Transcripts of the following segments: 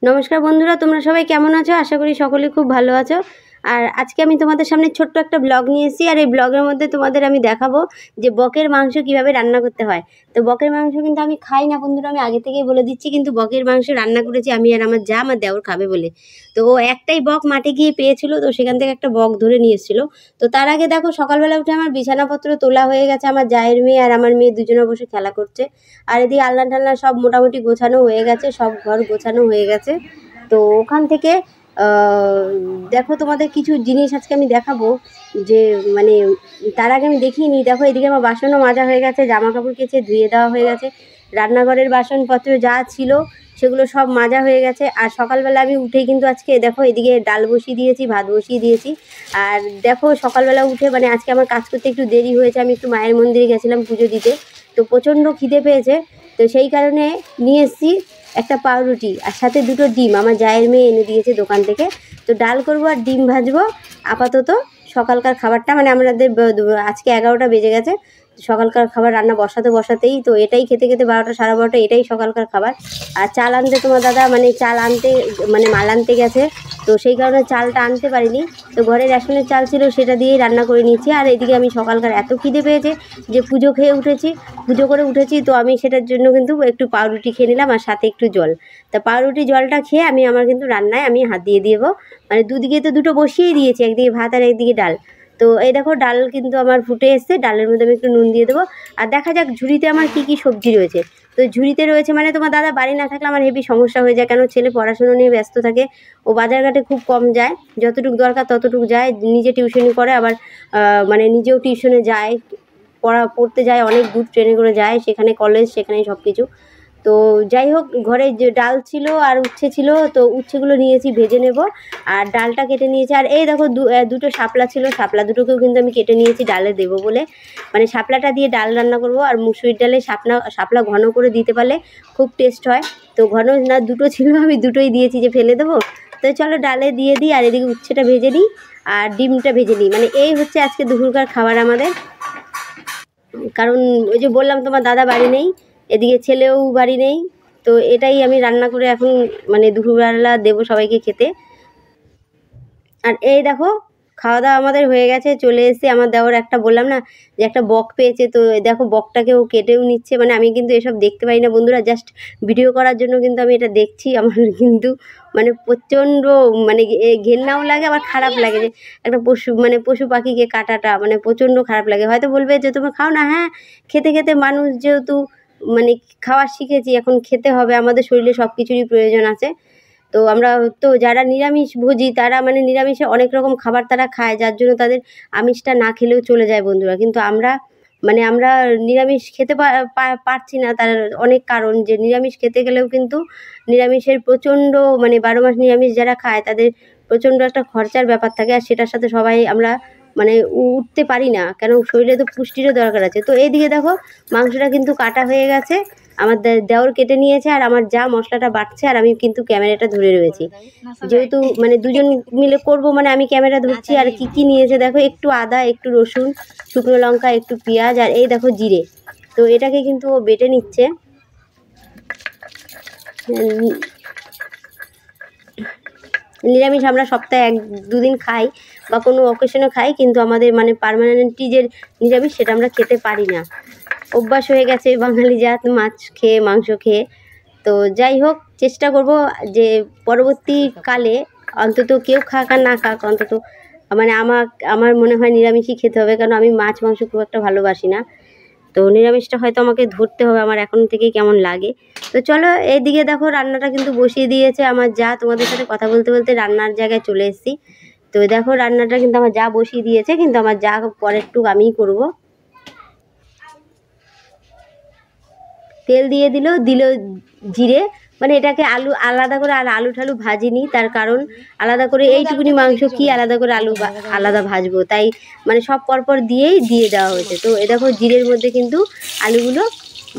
নমস্কার বন্ধুরা, তোমরা সবাই কেমন আছো? আশা করি সকলে খুব ভালো আছো। আর আজকে আমি তোমাদের সামনে ছোট্ট একটা ব্লগ নিয়ে এসেছি। আর এই ব্লগের মধ্যে তোমাদের আমি দেখাবো যে বকের মাংস কিভাবে রান্না করতে হয়। তো বকের মাংস কিন্তু আমি খাই না বন্ধুরা, আমি আগে থেকেই বলে দিচ্ছি। কিন্তু বকের মাংস রান্না করেছি আমি আর আমার যা, আমার দেওর খাবে বলে। তো ও একটাই বক মাঠে গিয়ে পেয়েছিল, তো সেখান থেকে একটা বক ধরে নিয়ে এসেছিলো। তো তার আগে দেখো সকালবেলা উঠে আমার বিছানাপত্র তোলা হয়ে গেছে। আমার জায়ের মেয়ে আর আমার মেয়ে দুজনে বসে খেলা করছে। আর এদিকে আলনা টালনা সব মোটামুটি গোছানো হয়ে গেছে, সব ঘর গোছানো হয়ে গেছে। তো ওখান থেকে দেখো তোমাদের কিছু জিনিস আজকে আমি দেখাবো, যে মানে তার আগে আমি দেখিয়ে নিই। দেখো এদিকে আমার বাসনও মাজা হয়ে গেছে, জামা কাপড় কেচে ধুয়ে দেওয়া হয়ে গেছে, রান্নাঘরের বাসনপত্র যা ছিল সেগুলো সব মাজা হয়ে গেছে। আর সকালবেলা আমি উঠেই কিন্তু আজকে দেখো এদিকে ডাল বসিয়ে দিয়েছি, ভাত বসিয়ে দিয়েছি। আর দেখো সকালবেলা উঠে মানে আজকে আমার কাজ করতে একটু দেরি হয়েছে, আমি একটু মায়ের মন্দিরে গেছিলাম পুজো দিতে। তো প্রচণ্ড খিদে পেয়েছে, তো সেই কারণে নিয়ে এসেছি একটা পাউরুটি আর সাথে দুটো ডিম, আমার জায়ের মেয়ে এনে দিয়েছে দোকান থেকে। তো ডাল করবো আর ডিম ভাজবো আপাতত। সকালকার খাবারটা মানে আমাদের আজকে 11টা বেজে গেছে। সকালকার খাবার রান্না বসাতেই তো এটাই খেতে খেতে 12টা সাড়ে 12টা, এটাই সকালকার খাবার। আর চাল আনতে তোমার দাদা মানে চাল আনতে মানে মাল আনতে গেছে, তো সেই কারণে চালটা আনতে পারিনি। তো ঘরে রেশনের চাল ছিল, সেটা দিয়েই রান্না করে নিয়েছি। আর এদিকে আমি সকালকার এত খিদে পেয়েছে যে পুজো করে উঠেছি, তো আমি সেটার জন্য কিন্তু একটু পাউরুটি খেয়ে নিলাম আর সাথে একটু জল। তা পাউরুটি জলটা খেয়ে আমার কিন্তু রান্নায় আমি হাত দিয়ে দেবো। মানে দুদিকে তো দুটো বসিয়েই দিয়েছি, একদিকে ভাত আর একদিকে ডাল। তো এই দেখো ডাল কিন্তু আমার ফুটে এসছে, ডালের মধ্যে আমি একটু নুন দিয়ে দেবো। আর দেখা যাক ঝুড়িতে আমার কী কী সবজি রয়েছে। তো ঝুড়িতে রয়েছে মানে তোমার দাদা বাড়ি না থাকলে আমার হেভি সমস্যা হয়ে যায়, কেন ছেলে পড়াশুনো নিয়ে ব্যস্ত থাকে। ও বাজারঘাটে খুব কম যায়, যতটুকু দরকার ততটুকু যায়, নিজে টিউশনি করে, আবার মানে নিজেও টিউশনে যায়, পড়তে যায় অনেক দূর, ট্রেনে করে যায়, সেখানে কলেজ, সেখানেই সব কিছু। তো যাই হোক, ঘরে যে ডাল ছিল আর উচ্ছে ছিল, তো উচ্ছেগুলো নিয়েছি ভেজে নেব। আর ডালটা কেটে নিয়েছি। আর এই দেখো দুটো শাপলা ছিল, শাপলা দুটোকেও কিন্তু আমি কেটে নিয়েছি ডালে দেবো বলে। মানে শাপলাটা দিয়ে ডাল রান্না করব। আর মুসুরির ডালে শাপলা ঘন করে দিতে পারলে খুব টেস্ট হয়। তো ঘন না, দুটো ছিল, আমি দুটোই দিয়েছি যে ফেলে দেবো। তো চলো ডালে দিয়ে দিই, আর এদিকে উচ্ছেটা ভেজে নিই আর ডিমটা ভেজে নিই। মানে এই হচ্ছে আজকে দুপুরকার খাবার আমাদের। কারণ ওই যে বললাম তোমার দাদা বাড়ি নেই, এদিকে ছেলেও বাড়ি নেই। তো এটাই আমি রান্না করে এখন মানে দুপুরবেলা দেবো সবাইকে খেতে। আর এই দেখো খাওয়া দাওয়া আমাদের হয়ে গেছে, চলে এসেছি। আমার দেওর একটা বললাম না যে একটা বক পেয়েছে, তো দেখো বকটাকেও কেটেও নিচ্ছে। মানে আমি কিন্তু এসব দেখতে পাই না বন্ধুরা, জাস্ট ভিডিও করার জন্য কিন্তু আমি এটা দেখছি। আমার কিন্তু মানে প্রচণ্ড মানে ঘেন্নাও লাগে, আবার খারাপ লাগে যে একটা পশু পাখিকে কাটাটা মানে প্রচণ্ড খারাপ লাগে। হয়তো বলবে যে তুমি খাও না, হ্যাঁ খেতে খেতে মানুষ যেহেতু মানে খাওয়া শিখেছি, এখন খেতে হবে, আমাদের শরীরে সব কিছুরই প্রয়োজন আছে। তো আমরা তো যারা নিরামিষ ভোজী তারা মানে নিরামিষে অনেক রকম খাবার তারা খায়, যার জন্য তাদের আমিষটা না খেলেও চলে যায় বন্ধুরা। কিন্তু আমরা নিরামিষ খেতে পারছি না, তার অনেক কারণ। যে নিরামিষ খেতে গেলেও কিন্তু নিরামিষের প্রচণ্ড মানে 12 মাস নিরামিষ যারা খায় তাদের প্রচণ্ড একটা খরচার ব্যাপার থাকে। আর সেটার সাথে সবাই আমরা মানে উঠতে পারি না, কেন শরীরে তো পুষ্টিরও দরকার আছে। তো এইদিকে দেখো মাংসটা কিন্তু কাটা হয়ে গেছে, আমার দেওর কেটে নিয়েছে, আর আমার যা মশলাটা বাটছে, আর আমি কিন্তু ক্যামেরাটা ধরে রয়েছি। যেহেতু মানে দুজন মিলে করব, মানে আমি ক্যামেরা ধরছি। আর কি কি নিয়েছে দেখো, একটু আদা, একটু রসুন, শুকনো লঙ্কা, একটু পেঁয়াজ, আর এই দেখো জিরে। তো এটাকে কিন্তু ও বেটে নিচ্ছে। নিরামিষ আমরা সপ্তাহে 1-2 দিন খাই বা কোনো অকেশনে খাই, কিন্তু আমাদের মানে পার্মানেন্টলি যে নিরামিষ সেটা আমরা খেতে পারি না। অভ্যাস হয়ে গেছে বাঙালি জাত মাছ খেয়ে, মাংস খেয়ে। তো যাই হোক, চেষ্টা করব যে পরবর্তীকালে অন্তত কেউ খাক আর না খাক, অন্তত মানে আমার মনে হয় নিরামিষই খেতে হবে, কারণ আমি মাছ মাংস খুব একটা ভালোবাসি না। তো নিরামিষটা হয়তো আমাকে ধরতে হবে, আমার এখন থেকেই কেমন লাগে। তো চলো এইদিকে দেখো রান্নাটা কিন্তু বসিয়ে দিয়েছে আমার যা। তোমাদের সাথে কথা বলতে বলতে রান্নার জায়গায় চলে এসেছি। তো দেখো রান্নাটা কিন্তু আমার যা বসিয়ে দিয়েছে, কিন্তু আমার যা পরের টুক আমিই করব। তেল দিয়ে দিল জিরে। মানে এটাকে আলাদা করে আর আলু ঠালু ভাজিনি, তার কারণ আলাদা করে এইটুকুনি মাংস কি আলাদা করে আলাদা ভাজবো, তাই মানে সব পরপর দিয়ে দেওয়া হয়েছে। তো এ দেখো জিরের মধ্যে কিন্তু আলুগুলো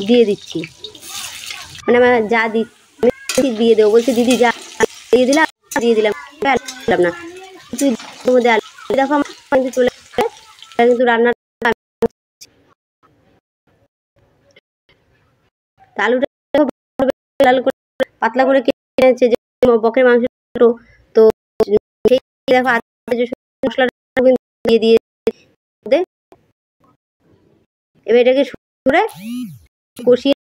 দিয়ে দিচ্ছি, মানে আমার যা দিচ্ছি দিয়ে দেবো বলছে, দিদি যা দিয়ে দিলাম না মধ্যে আলু। দেখো আমার কিন্তু চলে কিন্তু রান্নার আলুটা লাল করে পাতলা করে কেটে বকের মাংস। তো সেই দেখো মশলাটা কিন্তু দিয়ে দিয়ে এবার এটাকে করে কষিয়ে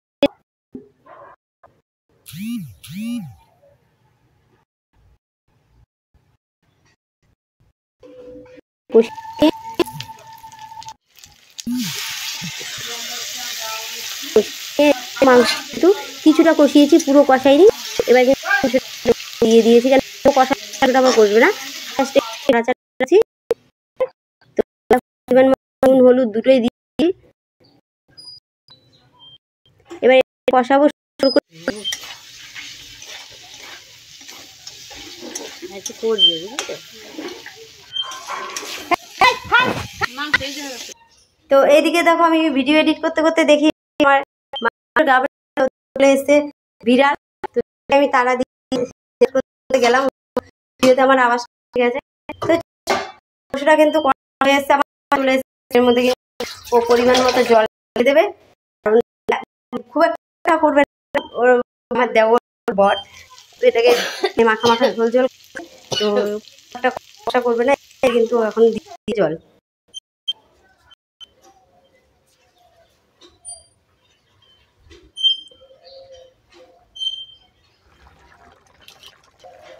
মাংস একটু কিছুটা কষিয়েছি, পুরো কষাইনি। এবার দিয়ে দিয়েছি, কেন কষাটা আমার করবে না, হলুদ দুটোই দিয়েছি। এবার কষাবো। তো এইদিকে দেখো আমি ভিডিও এডিট করতে করতে দেখি আমার চলে এসছে বিড়াল। তো আমি তারা দিয়ে গেলাম, ভিডিওতে আমার আওয়াজ ঠিক আছে। তো মাংসটা কিন্তু চলে এসছে আমার, চলে এসছে। এর মধ্যে ও পরিমাণ মতো জল দেবে, খুব একটা করবে ওর আমার দেওয়ার বর। তো এটাকে মাখা মাখা ঝোল ঝোল, তো একটা কষা করবে না কিন্তু এখন দিই জল।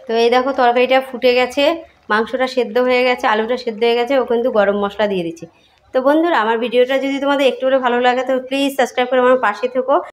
তো এই দেখো তরকারিটা ফুটে গেছে, মাংসটা সেদ্ধ হয়ে গেছে, আলুটা সেদ্ধ হয়ে গেছে, ও কিন্তু গরম মশলা দিয়ে দিচ্ছি। তো বন্ধুরা, আমার ভিডিওটা যদি তোমাদের একটু হলে ভালো লাগে তো প্লিজ সাবস্ক্রাইব করে আমার পাশে থেকো।